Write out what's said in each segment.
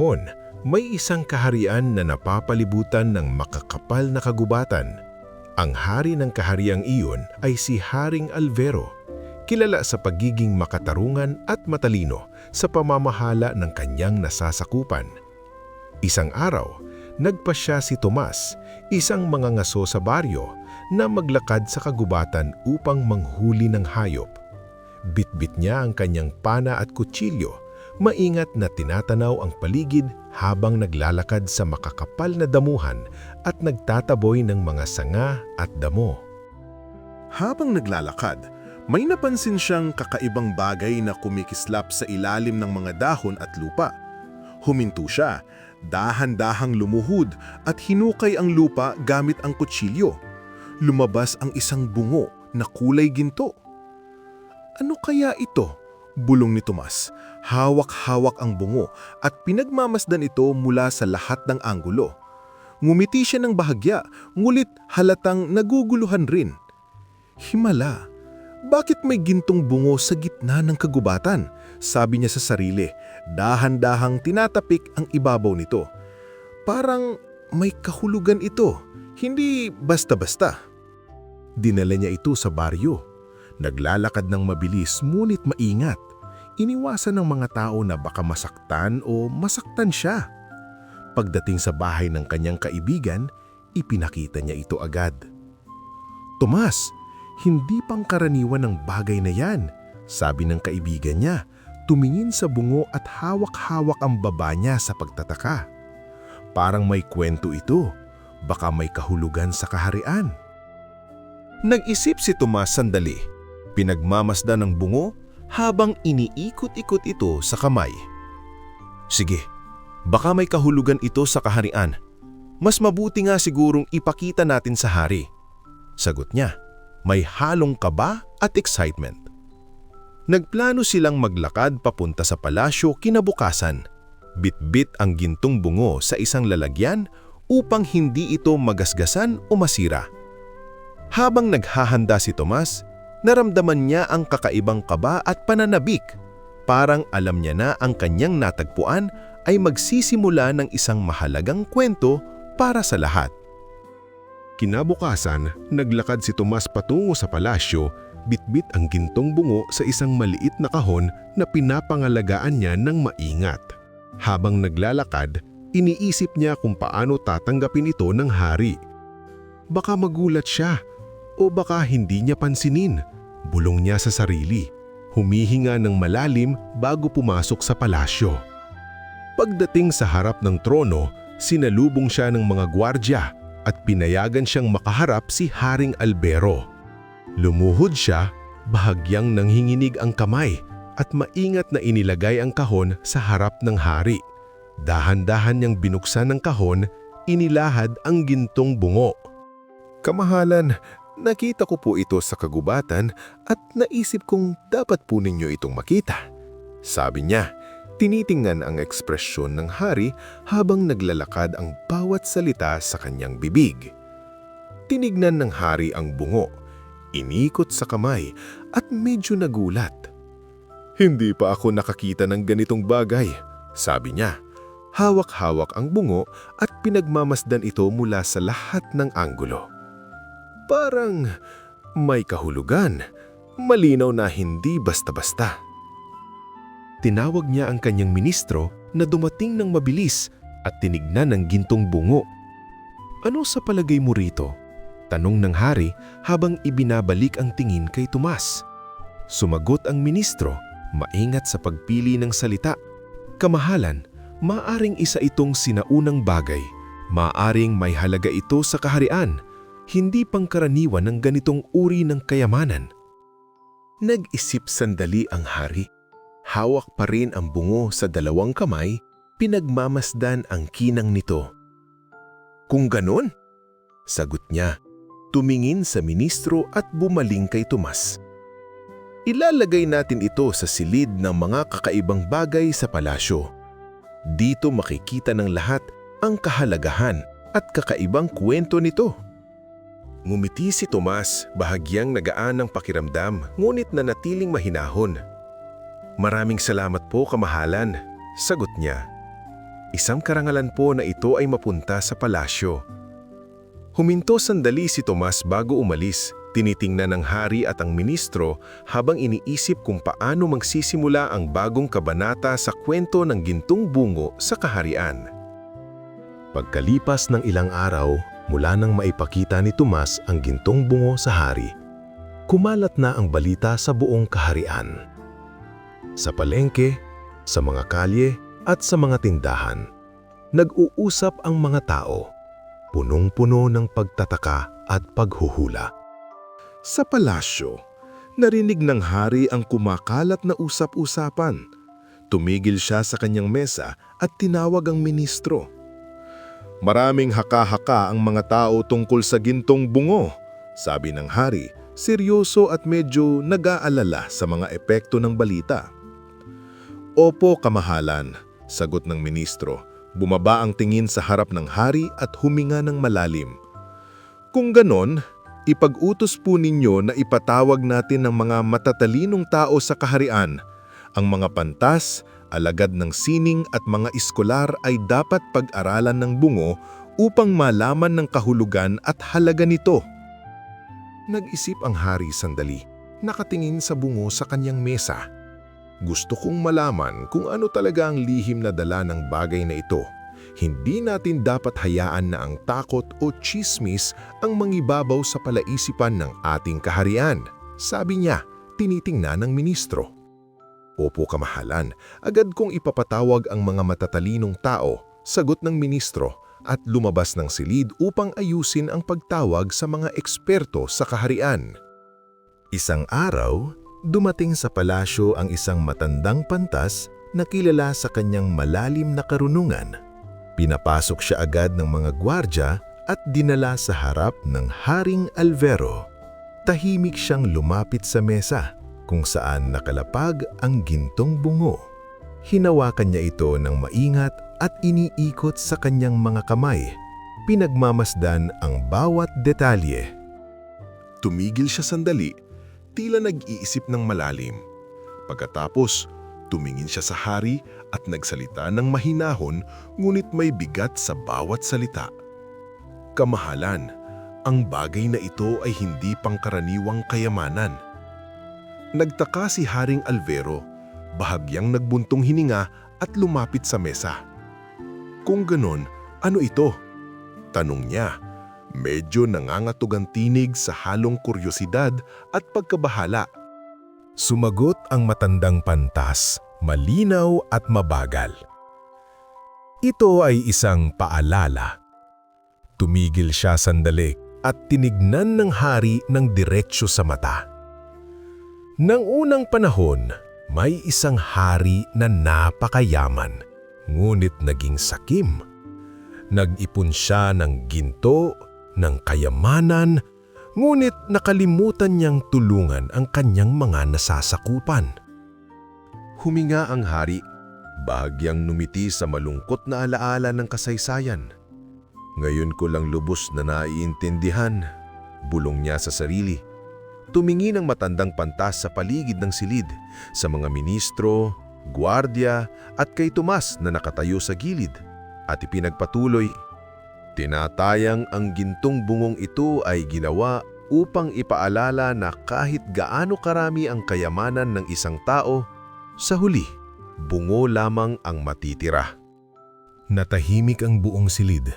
kahon, may isang kaharian na napapalibutan ng makakapal na kagubatan. Ang hari ng kahariang iyon ay si Haring Alvero, kilala sa pagiging makatarungan at matalino sa pamamahala ng kanyang nasasakupan. Isang araw, nagpasya si Tomas, isang mangangaso sa baryo, na maglakad sa kagubatan upang manghuli ng hayop. Bitbit niya ang kanyang pana at kutsilyo, maingat na tinatanaw ang paligid habang naglalakad sa makakapal na damuhan at nagtataboy ng mga sanga at damo. Habang naglalakad, may napansin siyang kakaibang bagay na kumikislap sa ilalim ng mga dahon at lupa. Huminto siya, dahan-dahang lumuhod at hinukay ang lupa gamit ang kutsilyo. Lumabas ang isang bungo na kulay ginto. Ano kaya ito? Bulong ni Tomas. Hawak-hawak ang bungo at pinagmamasdan ito mula sa lahat ng anggulo. Ngumiti siya ng bahagya, ngulit halatang naguguluhan rin. Himala, bakit may gintong bungo sa gitna ng kagubatan? Sabi niya sa sarili, dahan-dahang tinatapik ang ibabaw nito. Parang may kahulugan ito, hindi basta-basta. Dinala niya ito sa baryo. Naglalakad ng mabilis ngunit maingat. Iniwasan ng mga tao na baka masaktan o masaktan siya. Pagdating sa bahay ng kanyang kaibigan, ipinakita niya ito agad. Tomas, hindi pangkaraniwan ang bagay na yan, sabi ng kaibigan niya. Tumingin sa bungo at hawak-hawak ang baba niya sa pagtataka. Parang may kwento ito, baka may kahulugan sa kaharian. Nag-isip si Tomas sandali. Pinagmamasdan ng bungo habang iniikot-ikot ito sa kamay. Sige, baka may kahulugan ito sa kaharian. Mas mabuti nga sigurong ipakita natin sa hari. Sagot niya, may halong kaba at excitement. Nagplano silang maglakad papunta sa palasyo kinabukasan. Bit-bit ang gintong bungo sa isang lalagyan upang hindi ito magasgasan o masira. Habang naghahanda si Tomas, naramdaman niya ang kakaibang kaba at pananabik. Parang alam niya na ang kanyang natagpuan ay magsisimula ng isang mahalagang kwento para sa lahat. Kinabukasan, naglakad si Tomas patungo sa palasyo, bitbit ang gintong bungo sa isang maliit na kahon na pinapangalagaan niya ng maingat. Habang naglalakad, iniisip niya kung paano tatanggapin ito ng hari. Baka magulat siya o baka hindi niya pansinin, bulong niya sa sarili. Humihinga ng malalim bago pumasok sa palasyo. Pagdating sa harap ng trono, sinalubong siya ng mga gwardya at pinayagan siyang makaharap si Haring Alvero. Lumuhod siya, bahagyang nanghinginig ang kamay at maingat na inilagay ang kahon sa harap ng hari. Dahan-dahan niyang binuksan ng kahon, inilahad ang gintong bungo. Kamahalan, nakita ko po ito sa kagubatan at naisip kong dapat po ninyo itong makita. Sabi niya, tinitingnan ang ekspresyon ng hari habang naglalakad ang bawat salita sa kanyang bibig. Tinignan ng hari ang bungo, inikot sa kamay at medyo nagulat. Hindi pa ako nakakita ng ganitong bagay, sabi niya. Hawak-hawak ang bungo at pinagmamasdan ito mula sa lahat ng anggulo. Parang may kahulugan, malinaw na hindi basta-basta. Tinawag niya ang kanyang ministro na dumating ng mabilis at tinignan ang gintong bungo. Ano sa palagay mo rito? Tanong ng hari habang ibinabalik ang tingin kay Tomas. Sumagot ang ministro, maingat sa pagpili ng salita. Kamahalan, maaring isa itong sinaunang bagay. Maaring may halaga ito sa kaharian. Hindi pangkaraniwan ng ganitong uri ng kayamanan. Nag-isip sandali ang hari. Hawak pa rin ang bungo sa dalawang kamay, pinagmamasdan ang kinang nito. Kung ganon? Sagot niya, tumingin sa ministro at bumaling kay Tomas. Ilalagay natin ito sa silid ng mga kakaibang bagay sa palasyo. Dito makikita ng lahat ang kahalagahan at kakaibang kwento nito. Ngumiti si Tomas, bahagyang nagaan ng pakiramdam, ngunit nanatiling mahinahon. Maraming salamat po, kamahalan, sagot niya. Isang karangalan po na ito ay mapunta sa palasyo. Huminto sandali si Tomas bago umalis. Tinitingnan ng hari at ang ministro habang iniisip kung paano magsisimula ang bagong kabanata sa kwento ng gintong bungo sa kaharian. Pagkalipas ng ilang araw, mula nang maipakita ni Tomas ang gintong bungo sa hari, kumalat na ang balita sa buong kaharian. Sa palengke, sa mga kalye at sa mga tindahan, nag-uusap ang mga tao, punong-puno ng pagtataka at paghuhula. Sa palasyo, narinig ng hari ang kumakalat na usap-usapan. Tumigil siya sa kanyang mesa at tinawag ang ministro. Maraming haka-haka ang mga tao tungkol sa gintong bungo, sabi ng hari, seryoso at medyo nag-aalala sa mga epekto ng balita. Opo, kamahalan, sagot ng ministro. Bumaba ang tingin sa harap ng hari at huminga ng malalim. Kung ganon, ipag-utos po ninyo na ipatawag natin ng mga matatalinong tao sa kaharian. Ang mga pantas, alagad ng sining at mga iskolar ay dapat pag-aralan ng bungo upang malaman ng kahulugan at halaga nito. Nag-isip ang hari sandali, nakatingin sa bungo sa kanyang mesa. Gusto kong malaman kung ano talaga ang lihim na dala ng bagay na ito. Hindi natin dapat hayaan na ang takot o tsismis ang mangibabaw sa palaisipan ng ating kaharian, sabi niya, tinitingnan ng ministro. Opo, kamahalan, agad kong ipapatawag ang mga matatalinong tao, sagot ng ministro, at lumabas ng silid upang ayusin ang pagtawag sa mga eksperto sa kaharian. Isang araw, dumating sa palasyo ang isang matandang pantas na kilala sa kanyang malalim na karunungan. Pinapasok siya agad ng mga gwardya at dinala sa harap ng Haring Alvero. Tahimik siyang lumapit sa mesa kung saan nakalapag ang gintong bungo. Hinawakan niya ito ng maingat at iniikot sa kanyang mga kamay. Pinagmamasdan ang bawat detalye. Tumigil siya sandali, tila nag-iisip ng malalim. Pagkatapos, tumingin siya sa hari at nagsalita ng mahinahon ngunit may bigat sa bawat salita. Kamahalan, ang bagay na ito ay hindi pangkaraniwang kayamanan. Nagtaka si Haring Alvero, bahagyang nagbuntong hininga at lumapit sa mesa. Kung ganon, ano ito? Tanong niya. Medyo nangangatog ang tinig sa halong kuryosidad at pagkabahala. Sumagot ang matandang pantas, malinaw at mabagal. Ito ay isang paalala. Tumigil siya sandali at tinignan ng hari ng diretsyo sa mata. Nang unang panahon, may isang hari na napakayaman, ngunit naging sakim. Nag-ipon siya ng ginto, ng kayamanan, ngunit nakalimutan niyang tulungan ang kanyang mga nasasakupan. Huminga ang hari, bahagyang numiti sa malungkot na alaala ng kasaysayan. Ngayon ko lang lubos na naiintindihan, bulong niya sa sarili. Tumingin ang matandang pantas sa paligid ng silid, sa mga ministro, gwardya at kay Tomas na nakatayo sa gilid, at ipinagpatuloy. Tinatayang ang gintong bungong ito ay ginawa upang ipaalala na kahit gaano karami ang kayamanan ng isang tao, sa huli, bungo lamang ang matitira. Natahimik ang buong silid.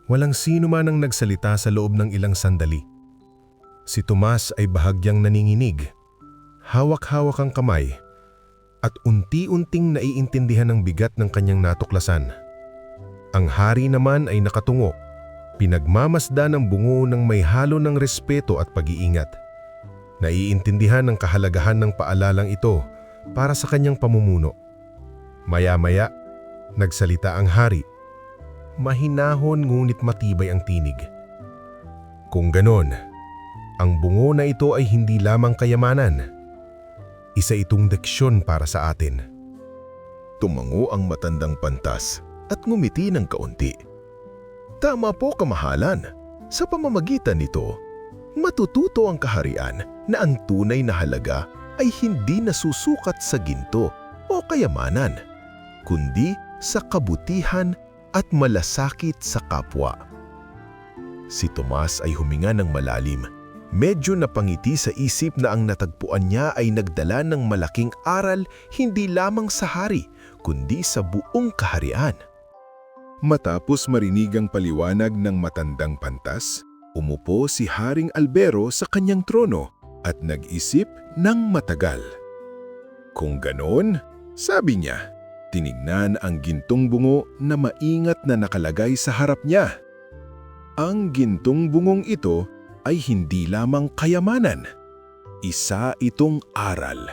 Walang sino man ang nagsalita sa loob ng ilang sandali. Si Tomas ay bahagyang naninginig, hawak-hawak ang kamay, at unti-unting naiintindihan ang bigat ng kanyang natuklasan. Ang hari naman ay nakatungo, pinagmamasdan ng bungo ng may halo ng respeto at pag-iingat. Naiintindihan ang kahalagahan ng paalalang ito para sa kanyang pamumuno. Maya-maya, nagsalita ang hari. Mahinahon ngunit matibay ang tinig. Kung ganon, ang bungo na ito ay hindi lamang kayamanan. Isa itong leksyon para sa atin. Tumango ang matandang pantas at ngumiti ng kaunti. Tama po, kamahalan. Sa pamamagitan nito, matututo ang kaharian na ang tunay na halaga ay hindi nasusukat sa ginto o kayamanan, kundi sa kabutihan at malasakit sa kapwa. Si Tomas ay huminga ng malalim. Medyo napangiti sa isip na ang natagpuan niya ay nagdala ng malaking aral hindi lamang sa hari, kundi sa buong kaharian. Matapos marinig ang paliwanag ng matandang pantas, umupo si Haring Albero sa kanyang trono at nag-isip ng matagal. Kung ganon, sabi niya, tinignan ang gintong bungo na maingat na nakalagay sa harap niya. Ang gintong bungong ito ay hindi lamang kayamanan. Isa itong aral.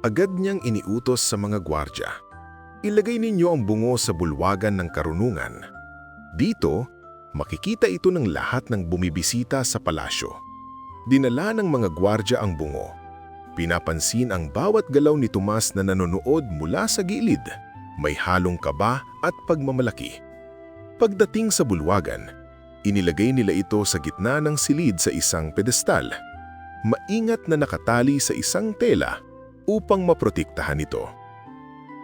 Agad niyang iniutos sa mga gwardya. Ilagay ninyo ang bungo sa bulwagan ng karunungan. Dito, makikita ito ng lahat ng bumibisita sa palasyo. Dinala ng mga gwardya ang bungo. Pinapansin ang bawat galaw ni Tomas na nanonood mula sa gilid. May halong kaba at pagmamalaki. Pagdating sa bulwagan, inilagay nila ito sa gitna ng silid sa isang pedestal. Maingat na nakatali sa isang tela upang maprotektahan ito.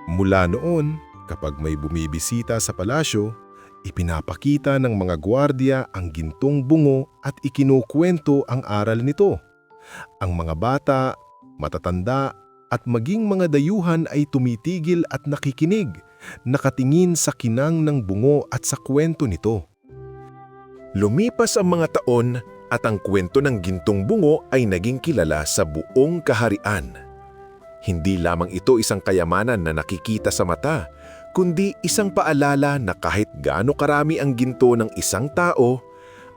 Mula noon, kapag may bumibisita sa palasyo, ipinapakita ng mga gwardya ang gintong bungo at ikinukwento ang aral nito. Ang mga bata, matatanda at maging mga dayuhan ay tumitigil at nakikinig, nakatingin sa kinang ng bungo at sa kwento nito. Lumipas ang mga taon at ang kwento ng gintong bungo ay naging kilala sa buong kaharian. Hindi lamang ito isang kayamanan na nakikita sa mata, kundi isang paalala na kahit gaano karami ang ginto ng isang tao,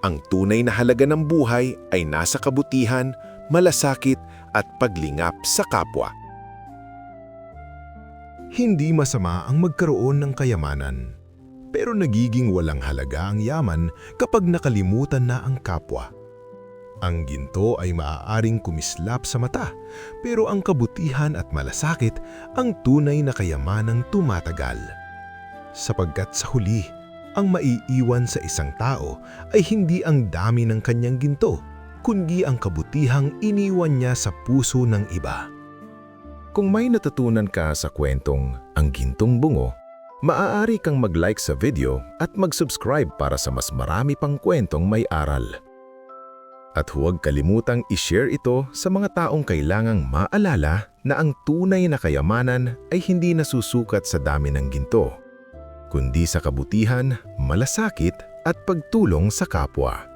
ang tunay na halaga ng buhay ay nasa kabutihan, malasakit at paglingap sa kapwa. Hindi masama ang magkaroon ng kayamanan. Pero nagiging walang halaga ang yaman kapag nakalimutan na ang kapwa. Ang ginto ay maaaring kumislap sa mata, pero ang kabutihan at malasakit ang tunay na kayamanang tumatagal. Sapagkat sa huli, ang maiiwan sa isang tao ay hindi ang dami ng kanyang ginto, kundi ang kabutihang iniwan niya sa puso ng iba. Kung may natutunan ka sa kwentong Ang Gintong Bungo, maaari kang mag-like sa video at mag-subscribe para sa mas marami pang kwentong may aral. At huwag kalimutang i-share ito sa mga taong kailangang maalala na ang tunay na kayamanan ay hindi nasusukat sa dami ng ginto, kundi sa kabutihan, malasakit at pagtulong sa kapwa.